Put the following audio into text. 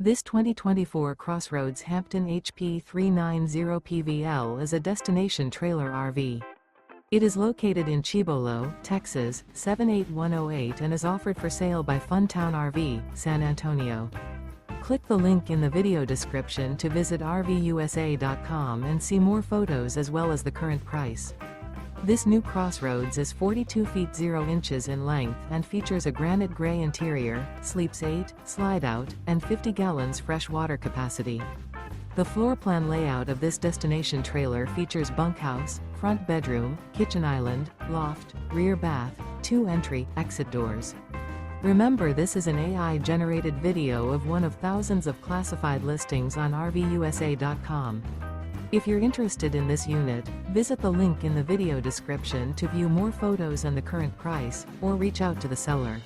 This 2024 CrossRoads Hampton HP390PVL is a destination trailer RV. It is located in Cibolo, Texas, 78108 and is offered for sale by Funtown RV, San Antonio. Click the link in the video description to visit RVUSA.com and see more photos as well as the current price. This new CrossRoads is 42 feet 0 inches in length and features a granite gray interior, sleeps 8, slide-out, and 50 gallons fresh water capacity. The floor plan layout of this destination trailer features bunkhouse, front bedroom, kitchen island, loft, rear bath, 2 entry, exit doors. Remember, this is an AI-generated video of one of thousands of classified listings on RVUSA.com. If you're interested in this unit, visit the link in the video description to view more photos and the current price, or reach out to the seller.